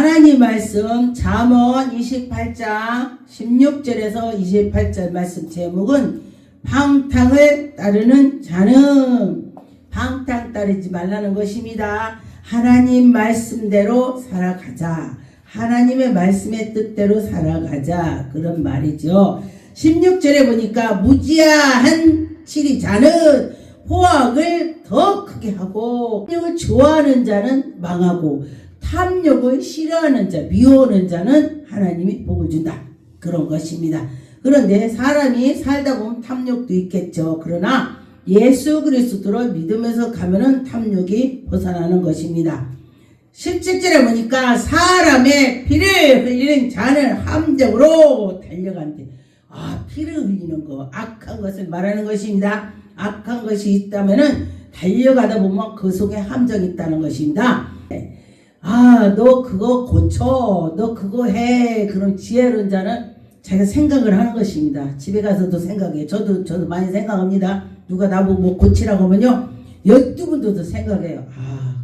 하나님 말씀 잠언 28장 16절에서 28절 말씀 제목은 방탕을 따르는 자는, 방탕 따르지 말라는 것입니다. 하나님 말씀대로 살아가자. 하나님의 말씀의 뜻대로 살아가자. 그런 말이죠. 16절에 보니까 무지한 치리 자는 포악을 더 크게 하고, 탐욕을 좋아하는 자는 망하고, 탐욕을 싫어하는 자, 미워하는 자는 하나님이 복을 준다. 그런 것입니다. 그런데 사람이 살다 보면 탐욕도 있겠죠. 그러나 예수 그리스도를 믿으면서 가면은 탐욕이 벗어나는 것입니다. 17절에 보니까 사람의 피를 흘리는 자는 함정으로 달려간대. 피를 흘리는 거, 악한 것을 말하는 것입니다. 악한 것이 있다면은 달려가다 보면 그 속에 함정이 있다는 것입니다. 너 그거 고쳐, 너 그거 해. 그런 지혜로운 자는 자기가 생각을 하는 것입니다. 집에 가서도 생각해. 저도 많이 생각합니다. 누가 나보고 뭐 고치라고 하면요, 12분도 생각해요.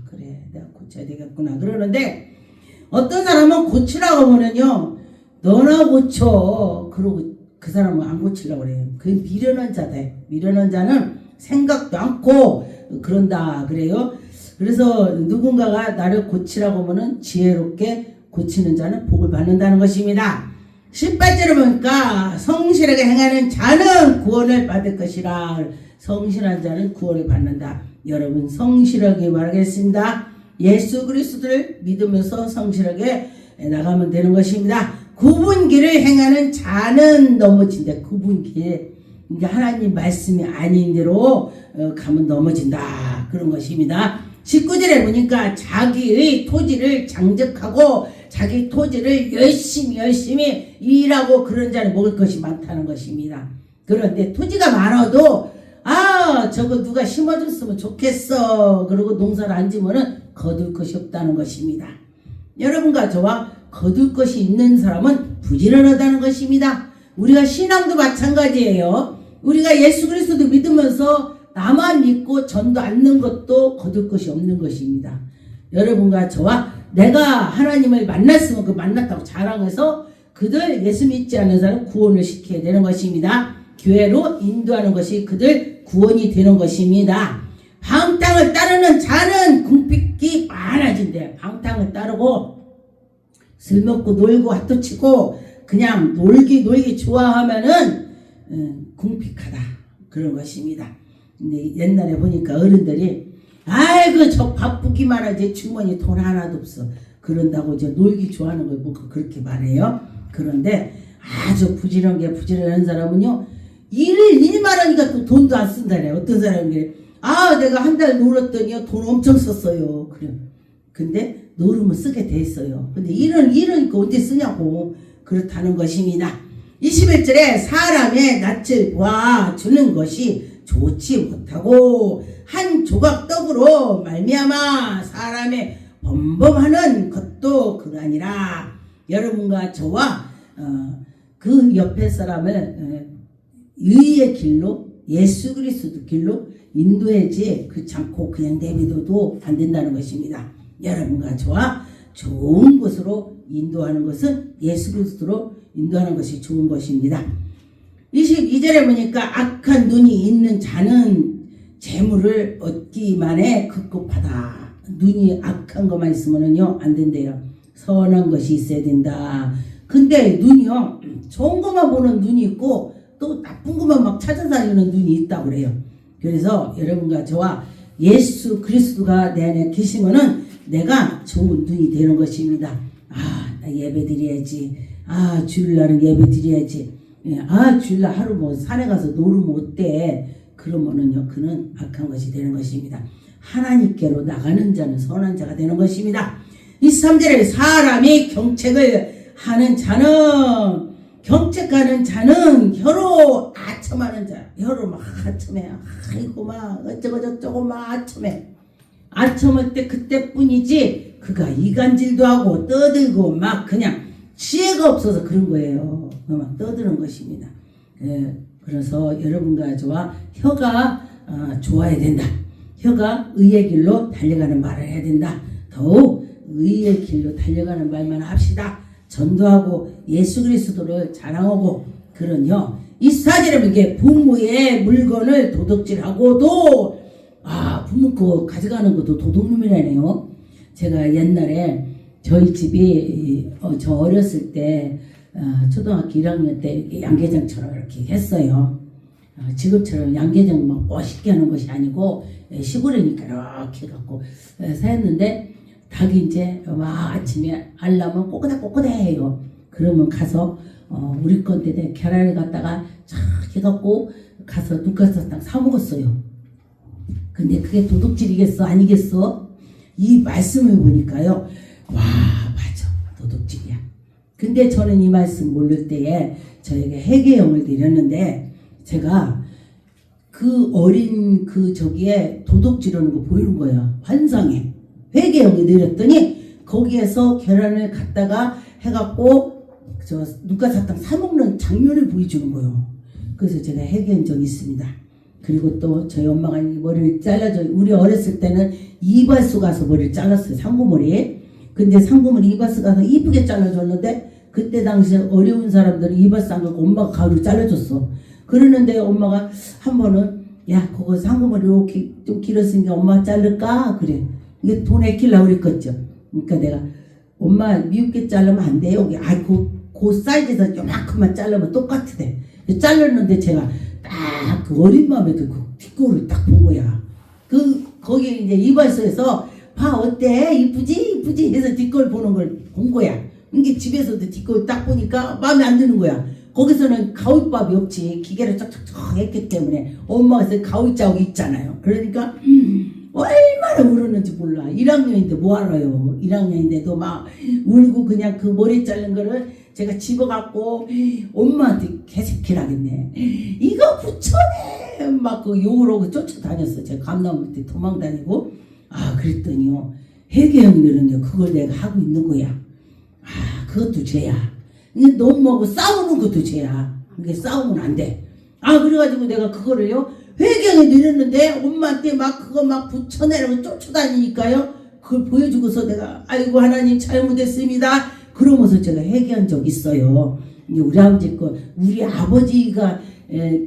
그래, 내가 고쳐야 되겠구나. 그러는데 어떤 사람은 고치라고 하면요, 너나 고쳐. 그러고 그 사람은 안 고치려고 그래요. 그 미련한 자다. 미련한 자는 생각도 않고 그런다 그래요. 그래서 누군가가 나를 고치라고 하면은 지혜롭게 고치는 자는 복을 받는다는 것입니다. 18절에 보니까 성실하게 행하는 자는 구원을 받을 것이라. 성실한 자는 구원을 받는다. 여러분 성실하게 말하겠습니다. 예수 그리스도를 믿으면서 성실하게 나가면 되는 것입니다. 굽은 길을 행하는 자는 넘어진다. 굽은 길, 이게 하나님 말씀이 아닌 대로 가면 넘어진다. 그런 것입니다. 19절에 보니까 자기의 토지를 장적하고 자기 토지를 열심히 일하고 그런 자는 먹을 것이 많다는 것입니다. 그런데 토지가 많아도 저거 누가 심어줬으면 좋겠어. 그러고 농사를 안 지면은 거둘 것이 없다는 것입니다. 여러분과 저와 거둘 것이 있는 사람은 부지런하다는 것입니다. 우리가 신앙도 마찬가지예요. 우리가 예수 그리스도 믿으면서 나만 믿고 전도 않는 것도 거둘 것이 없는 것입니다. 여러분과 저와 내가 하나님을 만났으면 그 만났다고 자랑해서 그들 예수 믿지 않는 사람 구원을 시켜야 되는 것입니다. 교회로 인도하는 것이 그들 구원이 되는 것입니다. 방탕을 따르는 자는 궁핍이 많아진대. 방탕을 따르고 술 먹고 놀고 핫도 치고 그냥 놀기 좋아하면은 궁핍하다. 그런 것입니다. 근데 옛날에 보니까 어른들이 저 바쁘기만 하지 주머니 돈 하나도 없어. 그런다고 놀기 좋아하는 걸 보고 그렇게 말해요. 그런데 아주 부지런한 사람은요, 일만 하니까 또 돈도 안 쓴다네. 어떤 사람이 내가 한 달 놀았더니 돈 엄청 썼어요. 그래. 근데 놀으면 쓰게 돼 있어요. 근데 일은 언제 쓰냐고. 그렇다는 것입니다. 21절에 사람의 낯을 보아 주는 것이 좋지 못하고 한 조각 떡으로 말미암아 사람의 범범하는 것도 그러하니라. 여러분과 저와 그 옆에 사람을 의의 길로, 예수 그리스도 길로 인도하지 그렇지 않고 그냥 내비둬도 안 된다는 것입니다. 여러분과 저와 좋은 곳으로 인도하는 것은 예수 그리스도로 인도하는 것이 좋은 것입니다. 22절에 보니까 악한 눈이 있는 자는 재물을 얻기만에 급급하다. 눈이 악한 것만 있으면요 안 된대요. 선한 것이 있어야 된다. 근데 눈이요, 좋은 것만 보는 눈이 있고 또 나쁜 것만 막 찾아다니는 눈이 있다고 그래요. 그래서 여러분과 저와 예수 그리스도가 내 안에 계시면은 내가 좋은 눈이 되는 것입니다. 나 예배 드려야지. 주일날은 예배 드려야지. 주일날 하루 뭐 산에 가서 놀으면 어때? 그러면은요, 그는 악한 것이 되는 것입니다. 하나님께로 나가는 자는 선한 자가 되는 것입니다. 23절에 사람이 경책을 하는 자는, 경책하는 자는 혀로 아첨하는 자. 혀로 막 아첨해. 아이고 막 어쩌고 저쩌고 막 아첨해. 아첨할 때 그때뿐이지 그가 이간질도 하고 떠들고 막 그냥 지혜가 없어서 그런 거예요. 막 떠드는 것입니다. 그래서 여러분과 저와 혀가 좋아야 된다. 혀가 의의 길로 달려가는 말을 해야 된다. 더욱 의의 길로 달려가는 말만 합시다. 전도하고 예수 그리스도를 자랑하고 그런요. 이 사제라면 이게 부모의 물건을 도둑질하고도 부모 거 가져가는 것도 도둑놈이라네요. 제가 옛날에 저희 집이 저 어렸을 때 초등학교 1학년 때 이렇게 양계장처럼 이렇게 했어요. 지금처럼 양계장 막 멋있게 하는 것이 아니고 시골이니까 이렇게 해갖고 했는데 닭이 이제 막 아침에 알라면 꼬꼬닥꼬꼬닥 해요. 그러면 가서 우리 건데 계란을 갖다가 쫙 해갖고 가서 눈가사탕 사 먹었어요. 근데 그게 도둑질이겠어 아니겠어? 이 말씀을 보니까요. 와 맞아 도둑질이야. 근데 저는 이 말씀 모를 때에 저에게 회개형을 내렸는데 제가 그 어린 저기에 도둑질하는 거 보이는 거야. 환상에 회개형을 내렸더니 거기에서 계란을 갖다가 해갖고 저 눈가사탕 사 먹는 장면을 보여주는 거예요. 그래서 제가 회개한 적이 있습니다. 그리고 또 저희 엄마가 머리를 잘라줘. 우리 어렸을 때는 이발소 가서 머리를 잘랐어요. 상고머리. 근데 상고머리 이발소 가서 이쁘게 잘라줬는데 그때 당시에 어려운 사람들은 이발소 안 가고 엄마가 가위로 잘라줬어. 그러는데 엄마가 한 번은 야 그거 상고머리 이렇게 좀 길었으니까 엄마 자를까? 그래. 이게 돈 아끼려고 그랬겠죠. 그러니까 내가 엄마 미흡게 자르면 안 돼요. 그 사이즈에서 요만큼만 자르면 똑같대. 잘랐는데 제가 딱 그 어린 마음에도 그 뒷거울을 딱 본 거야. 거기 이제 이발소에서 봐 어때 이쁘지 해서 뒷거울 보는 걸 본 거야. 이게 집에서도 뒷거울 딱 보니까 마음에 안 드는 거야. 거기서는 가위밥이 없지. 기계를 쩍쩍쩍 했기 때문에 엄마가 가위 자국이 있잖아요. 그러니까 얼마나 울었는지 몰라. 1학년인데 뭐 알아요. 1학년인데도 막 울고 그냥 그 머리 자른 거를 제가 집어갖고 엄마한테 개새끼라겠네. 이거 붙여내. 막 그 욕을 하고 쫓아다녔어. 제가 감나무 밑에 도망다니고. 그랬더니요. 회개형들은요. 그걸 내가 하고 있는 거야. 그것도 죄야. 너무하고 싸우는 것도 죄야. 그게 싸우면 안 돼. 그래가지고 내가 그거를요. 회개형에 내렸는데 엄마한테 막 그거 막 붙여내라고 쫓아다니니까요. 그걸 보여주고서 내가 아이고 하나님 잘못했습니다. 그러면서 제가 회개한 적 있어요. 우리 아버지가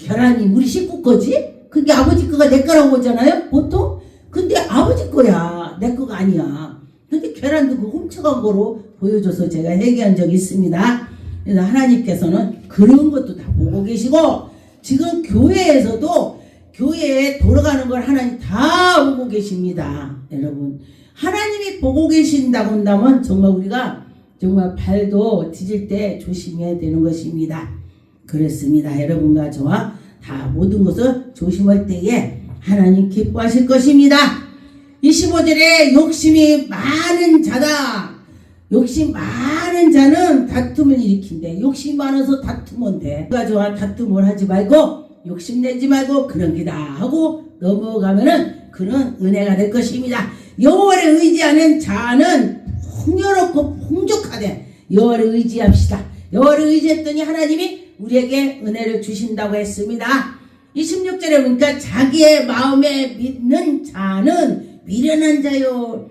계란이 우리 식구 거지? 그게 아버지 거가 내 거라고 하잖아요. 보통. 근데 아버지 거야. 내 거가 아니야. 근데 계란도 그 훔쳐간 거로 보여줘서 제가 회개한 적이 있습니다. 그래서 하나님께서는 그런 것도 다 보고 계시고 지금 교회에서도 교회에 돌아가는 걸 하나님 다 보고 계십니다. 여러분 하나님이 보고 계신다고 한다면 정말 우리가 정말 발도 디딜 때 조심해야 되는 것입니다. 그렇습니다. 여러분과 저와 다 모든 것을 조심할 때에 하나님 기뻐하실 것입니다. 25절에 욕심이 많은 자다. 욕심 많은 자는 다툼을 일으킨대. 욕심 많아서 다투면 돼. 누가 저와 다툼을 하지 말고 욕심내지 말고 그런 기다 하고 넘어가면은 그런 은혜가 될 것입니다. 여호와를 의지하는 자는 풍요롭고 풍족하되 여호와를 의지합시다. 여호와를 의지했더니 하나님이 우리에게 은혜를 주신다고 했습니다. 26절에 보니까 자기의 마음에 믿는 자는 미련한 자요.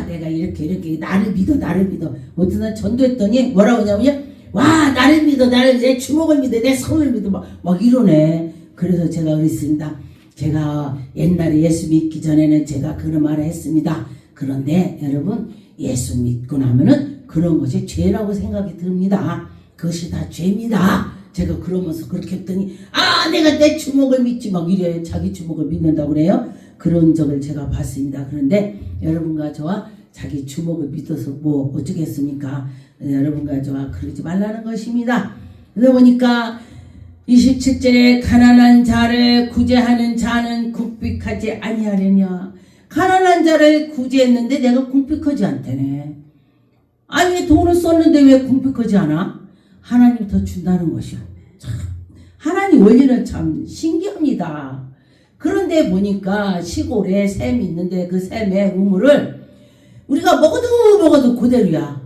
내가 이렇게 나를 믿어. 어떤 날 전도했더니 뭐라고 하냐면요. 와 나를 믿어 내 주먹을 믿어 내 손을 믿어 막 이러네. 그래서 제가 그랬습니다. 제가 옛날에 예수 믿기 전에는 제가 그런 말을 했습니다. 그런데 여러분 예수 믿고 나면은 그런 것이 죄라고 생각이 듭니다. 그것이 다 죄입니다. 제가 그러면서 그렇게 했더니 내가 내 주먹을 믿지 막 이래. 자기 주먹을 믿는다고 그래요. 그런 적을 제가 봤습니다. 그런데 여러분과 저와 자기 주먹을 믿어서 뭐 어쩌겠습니까? 여러분과 저와 그러지 말라는 것입니다. 그러다 보니까 27절에 가난한 자를 구제하는 자는 궁핍하지 아니하려냐. 가난한 자를 구제했는데 내가 궁핍하지 않다네. 아니 돈을 썼는데 왜 궁핍하지 않아? 하나님 더 준다는 것이요. 참 하나님 원리는 참 신기합니다. 그런데 보니까 시골에 샘이 있는데 그 샘의 우물을 우리가 먹어도 그대로야.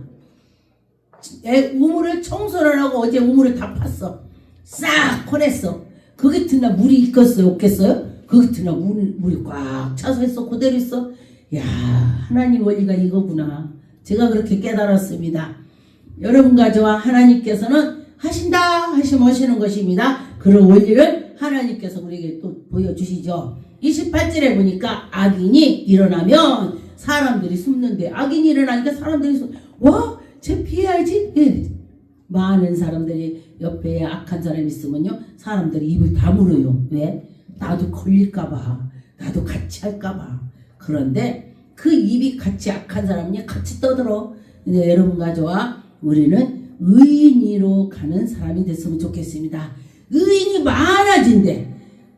우물을 청소를 하고 어제 우물을 다 팠어. 싹 퍼냈어. 그 같은 날 물이 있겠어요? 없겠어요? 그 같은 날 물이 꽉 차서 있어. 그대로 있어. 야 하나님 원리가 이거구나. 제가 그렇게 깨달았습니다. 여러분과 저와 하나님께서는 하신다 하시면 하시는 것입니다. 그런 원리를 하나님께서 우리에게 또 보여주시죠. 28절에 보니까 악인이 일어나면 사람들이 숨는데, 악인이 일어나니까 사람들이 와, 쟤 피해야지. 예. 많은 사람들이 옆에 악한 사람이 있으면요, 사람들이 입을 다물어요. 왜? 나도 걸릴까봐, 나도 같이 할까봐. 그런데 그 입이 같이 악한 사람이 같이 떠들어. 근데 여러분과 저와 우리는 의인으로 가는 사람이 됐으면 좋겠습니다. 의인이 많아진대.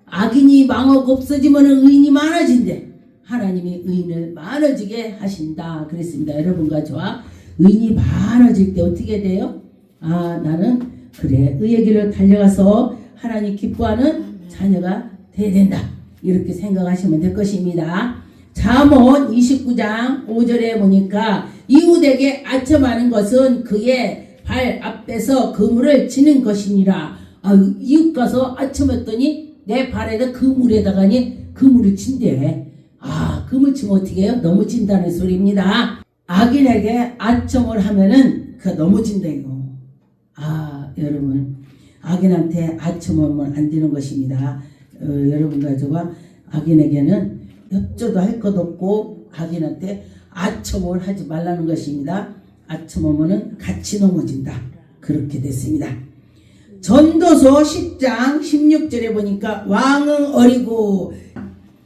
악인이 망하고 없어지면 의인이 많아진대. 하나님이 의인을 많아지게 하신다 그랬습니다. 여러분과 저와 의인이 많아질 때 어떻게 돼요? 아, 나는 그래, 의의 길을 달려가서 하나님 기뻐하는 자녀가 돼야 된다. 이렇게 생각하시면 될 것입니다. 잠언 29장 5절에 보니까 이웃에게 아첨하는 것은 그의 발 앞에서 그물을 치는 것이니라. 아, 이웃 가서 아첨했더니 내 발에다 그물에다가니 그물을 친대. 아, 그물 치면 어떻게 해요? 넘어진다는 소리입니다. 악인에게 아첨을 하면은 그 넘어진대요. 아, 여러분, 악인한테 아첨하면 안 되는 것입니다. 여러분과 저와 악인에게는 협조도 할 것 없고 악인한테 아첨을 하지 말라는 것입니다. 아첨하면은 같이 넘어진다. 그렇게 됐습니다. 전도서 10장 16절에 보니까 왕은 어리고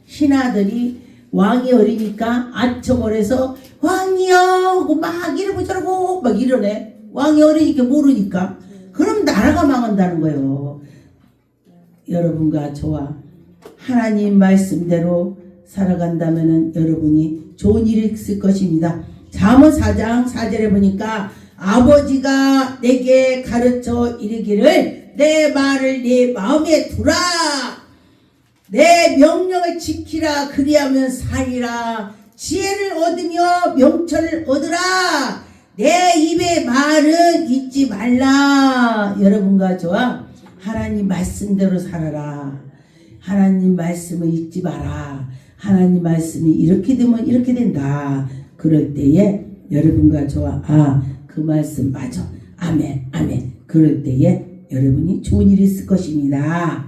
신하들이 왕이 어리니까 아첨을 해서 왕이여 하고 막 이러고 저러고 막 이러네. 왕이 어리니까 모르니까. 그럼 나라가 망한다는 거예요. 여러분과 저와 하나님 말씀대로 살아간다면은 여러분이 좋은 일이 있을 것입니다. 잠언 4장 4절에 보니까 아버지가 내게 가르쳐 이르기를 내 말을 네 마음에 두라. 내 명령을 지키라. 그리하면 살리라. 지혜를 얻으며 명철을 얻으라. 내 입의 말은 잊지 말라. 여러분과 저와 하나님 말씀대로 살아라. 하나님 말씀을 잊지 마라. 하나님 말씀이 이렇게 되면 이렇게 된다. 그럴 때에 여러분과 저와 그 말씀 맞아. 아멘 아멘. 그럴 때에 여러분이 좋은 일이 있을 것입니다.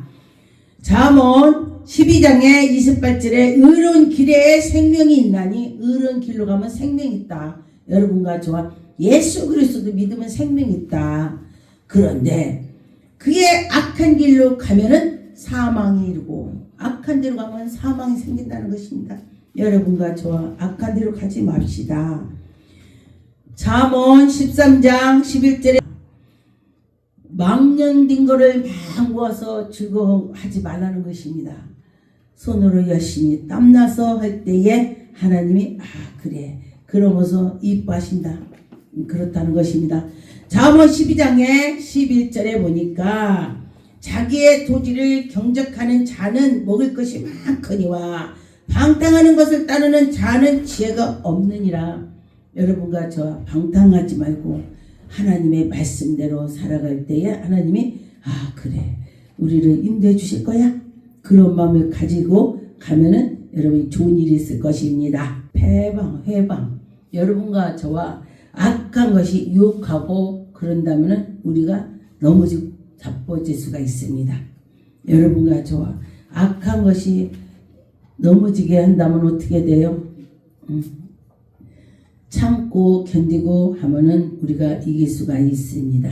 잠언 12장의 28절에 의로운 길에 생명이 있나니, 의로운 길로 가면 생명이 있다. 여러분과 저와 예수 그리스도 믿으면 생명이 있다. 그런데 그의 악한 길로 가면은 사망이 이르고, 악한 데로 가면 사망이 생긴다는 것입니다. 여러분과 저와 악한 데로 가지 맙시다. 잠언 13장 11절에 망령된 거를 막 모아서 즐거워하지 말라는 것입니다. 손으로 열심히 땀나서 할 때에 하나님이 그래 그러면서 이뻐하신다. 그렇다는 것입니다. 잠언 12장의 11절에 보니까 자기의 토지를 경작하는 자는 먹을 것이 많거니와 방탕하는 것을 따르는 자는 지혜가 없느니라. 여러분과 저와 방탕하지 말고 하나님의 말씀대로 살아갈 때에 하나님이 그래 우리를 인도해 주실 거야. 그런 마음을 가지고 가면은 여러분이 좋은 일이 있을 것입니다. 회방. 여러분과 저와 악한 것이 유혹하고 그런다면은 우리가 넘어지고 자빠질 수가 있습니다. 여러분과 저와 악한 것이 넘어지게 한다면 어떻게 돼요? 참고 견디고 하면은 우리가 이길 수가 있습니다.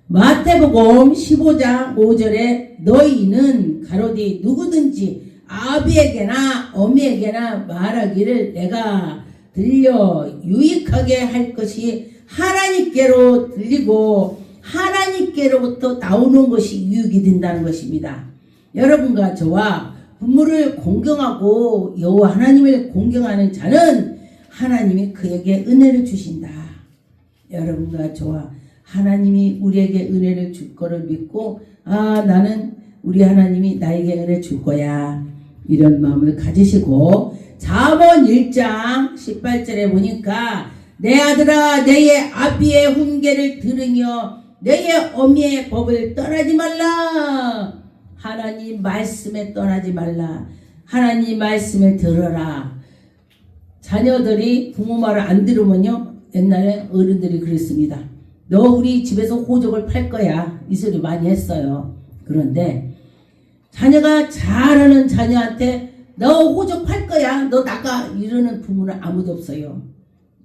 마태복음 15장 5절에 너희는 가로되 누구든지 아비에게나 어미에게나 말하기를 내가 들려 유익하게 할 것이 하나님께로 들리고 하나님께로부터 나오는 것이 유익이 된다는 것입니다. 여러분과 저와 부모를 공경하고 여호와 하나님을 공경하는 자는 하나님이 그에게 은혜를 주신다. 여러분과 저와 하나님이 우리에게 은혜를 줄 거를 믿고 나는 우리 하나님이 나에게 은혜 줄 거야. 이런 마음을 가지시고 잠언 1장 18절에 보니까 내 아들아 내의 아비의 훈계를 들으며 내의 어미의 법을 떠나지 말라. 하나님 말씀에 떠나지 말라. 하나님 말씀을 들어라. 자녀들이 부모 말을 안 들으면요 옛날에 어른들이 그랬습니다. 너 우리 집에서 호적을 팔 거야. 이 소리 많이 했어요. 그런데 자녀가 잘하는 자녀한테 너 호적 팔 거야. 너 나가. 이러는 부모는 아무도 없어요.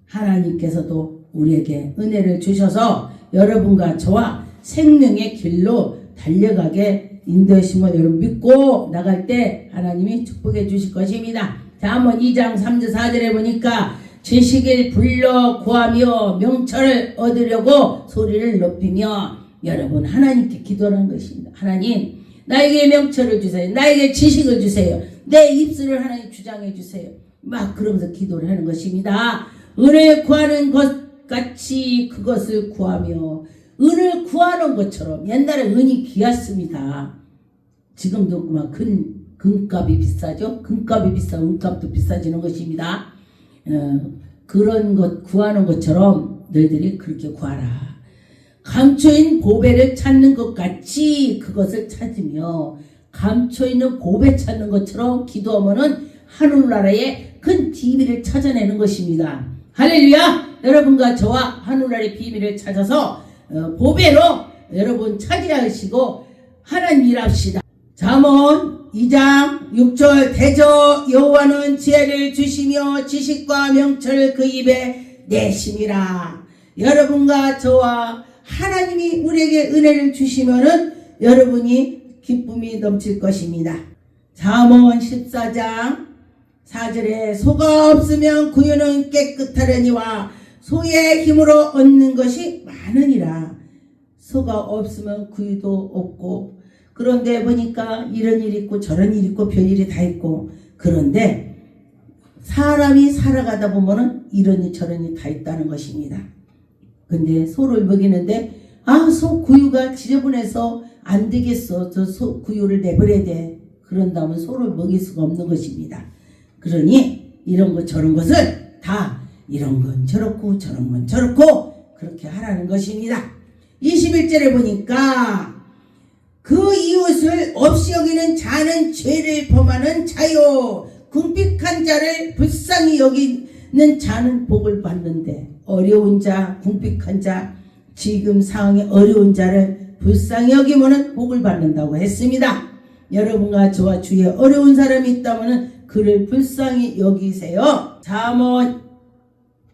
하나님께서도 우리에게 은혜를 주셔서 여러분과 저와 생명의 길로 달려가게 인도하심을 여러분 믿고 나갈 때 하나님이 축복해 주실 것입니다. 자, 한번 2장 3절 4절에 보니까 지식을 불러 구하며 명철을 얻으려고 소리를 높이며 여러분 하나님께 기도하는 것입니다. 하나님 나에게 명철을 주세요. 나에게 지식을 주세요. 내 입술을 하나님 주장해 주세요. 막 그러면서 기도를 하는 것입니다. 은혜 구하는 것 같이 그것을 구하며 은을 구하는 것처럼 옛날에 은이 귀했습니다. 지금도 막 금값이 비싸죠. 금값이 비싸 은값도 비싸지는 것입니다. 그런 것 구하는 것처럼 너희들이 그렇게 구하라. 감춰인 보배를 찾는 것 같이 그것을 찾으며 감춰있는 보배 찾는 것처럼 기도하면은 하늘나라의 큰 비밀을 찾아내는 것입니다. 할렐루야! 여러분과 저와 하늘나라의 비밀을 찾아서 보배로 여러분 차지하시고 하나님 일합시다. 잠언 2장 6절 대저 여호와는 지혜를 주시며 지식과 명철을 그 입에 내심이라. 여러분과 저와 하나님이 우리에게 은혜를 주시면은 여러분이 기쁨이 넘칠 것입니다. 잠언 14장 4절에 소가 없으면 구유는 깨끗하려니와 소의 힘으로 얻는 것이 많으니라. 소가 없으면 구유도 없고 그런데 보니까 이런 일 있고 저런 일 있고 별일이 다 있고 그런데 사람이 살아가다 보면은 이런 일 저런 일 다 있다는 것입니다. 근데 소를 먹이는데 소 구유가 지저분해서 안 되겠어. 저 소 구유를 내버려야 돼. 그런다면 소를 먹일 수가 없는 것입니다. 그러니 이런 것 저런 것을 다 이런 건 저렇고 저런 건 저렇고 그렇게 하라는 것입니다. 21절에 보니까 그 이웃을 없이 여기는 자는 죄를 범하는 자요 궁핍한 자를 불쌍히 여기는 자는 복을 받는데 어려운 자 궁핍한 자 지금 상황에 어려운 자를 불쌍히 여기면은 복을 받는다고 했습니다. 여러분과 저와 주위에 어려운 사람이 있다면은 그를 불쌍히 여기세요. 잠언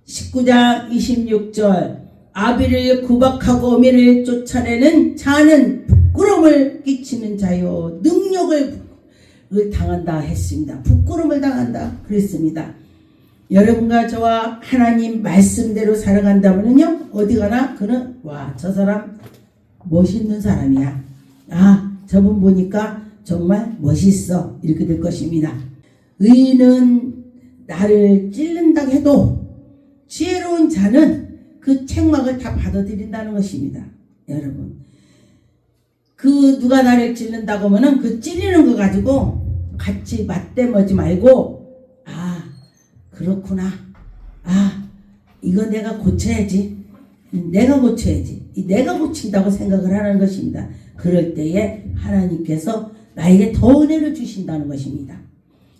19장 26절 아비를 구박하고 어미를 쫓아내는 자는 부끄러움을 끼치는 자요 능력을 당한다 했습니다. 부끄러움을 당한다 그랬습니다. 여러분과 저와 하나님 말씀대로 살아간다면요 어디 가나 그는 와 저 사람 멋있는 사람이야. 저분 보니까 정말 멋있어 이렇게 될 것입니다. 의인은 나를 찔른다 해도 지혜로운 자는 그 책망을 다 받아들인다는 것입니다. 여러분 그 누가 나를 찔른다고 하면은 그 찔리는 거 가지고 같이 맞대머지 말고 그렇구나. 이거 내가 고쳐야지. 내가 고쳐야지. 내가 고친다고 생각을 하는 것입니다. 그럴 때에 하나님께서 나에게 더 은혜를 주신다는 것입니다.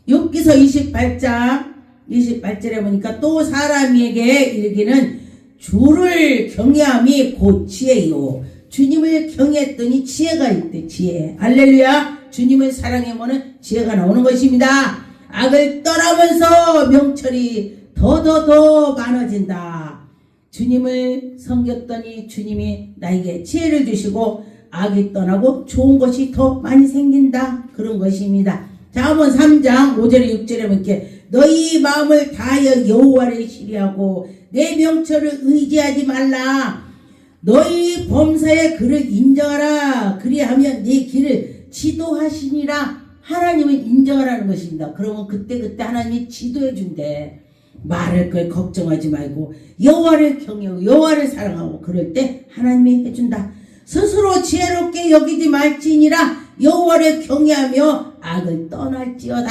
욥기서 28절에 보니까 또 사람에게 이르기는 주를 경외함이 곧 지혜요. 주님을 경외했더니 지혜가 있대. 지혜. 할렐루야. 주님을 사랑하면 지혜가 나오는 것입니다. 악을 떠나면서 명철이 더 많아진다. 주님을 섬겼더니 주님이 나에게 지혜를 주시고 악이 떠나고 좋은 것이 더 많이 생긴다. 그런 것입니다. 자, 한번 3장 5절에 6절에 이렇게 너희 마음을 다하여 여호와를 신뢰하고 내 명철을 의지하지 말라. 너희 범사의 그를 인정하라. 그리하면 네 길을 지도하시니라. 하나님을 인정하라는 것입니다. 그러면 그때 하나님이 지도해 준대. 말할 걸 걱정하지 말고 여호와를 경외하고 여호와를 사랑하고 그럴 때 하나님이 해준다. 스스로 지혜롭게 여기지 말지니라. 여호와를 경외하며 악을 떠날지어다.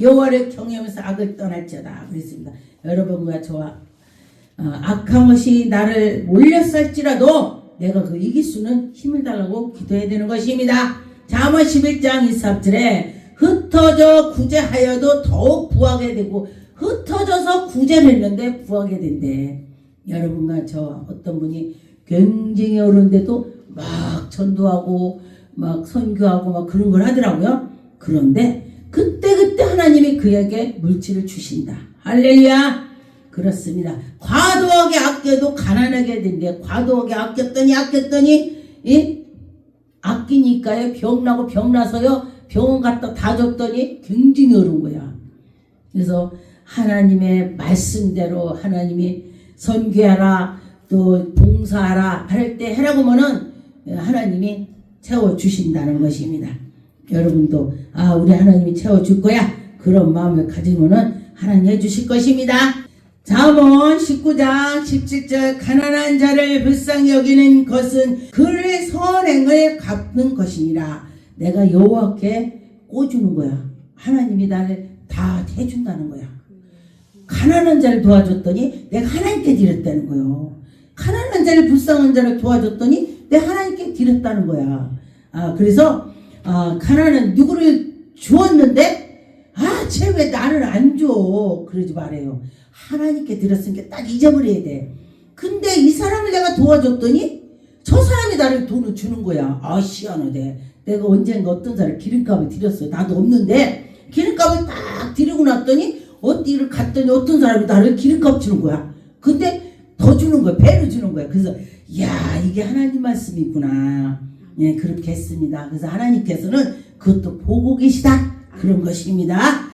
여호와를 경외하면서 악을 떠날지어다. 그랬습니다. 여러분과 저와 악한 것이 나를 몰려쌀지라도 내가 그 이길 수는 힘을 달라고 기도해야 되는 것입니다. 잠언 11장 23절에 흩어져 구제하여도 더욱 부하게 되고 흩어져서 구제를 했는데 부하게 된대. 여러분과 저 어떤 분이 굉장히 어려운데도 막 전도하고 막 선교하고 막 그런 걸 하더라고요. 그런데 그때 하나님이 그에게 물질을 주신다. 할렐루야. 그렇습니다. 과도하게 아껴도 가난하게 된대. 과도하게 아꼈더니 아끼니까요 병나고 병나서요 병원 갔다 다 줬더니 굉장히 어려운 거야. 그래서 하나님의 말씀대로 하나님이 선교하라 또 봉사하라 할 때 해라고 하면은 하나님이 채워주신다는 것입니다. 여러분도 우리 하나님이 채워줄 거야 그런 마음을 가지면은 하나님 해주실 것입니다. 잠언 19장 17절 가난한 자를 불쌍히 여기는 것은 그의 선행을 갚는 것이니라. 내가 여호와께 꿔주는 거야. 하나님이 나를 다 해준다는 거야. 가난한 자를 도와줬더니 내가 하나님께 드렸다는 거예요. 가난한 자를 불쌍한 자를 도와줬더니 내가 하나님께 드렸다는 거야. 그래서 가난은 누구를 주었는데 쟤 왜 나를 안 줘? 그러지 말아요. 하나님께 드렸으니까 딱 잊어버려야 돼. 근데 이 사람을 내가 도와줬더니 저 사람이 나를 돈을 주는 거야. 희한하대. 내가 언젠가 어떤 사람 기름값을 드렸어. 나도 없는데 기름값을 딱 드리고 났더니 어디를 갔더니 어떤 사람이 나를 기름값 주는 거야. 근데 더 주는 거야. 배를 주는 거야. 그래서 이게 하나님 말씀이구나. 예, 그렇게 했습니다. 그래서 하나님께서는 그것도 보고 계시다. 그런 것입니다.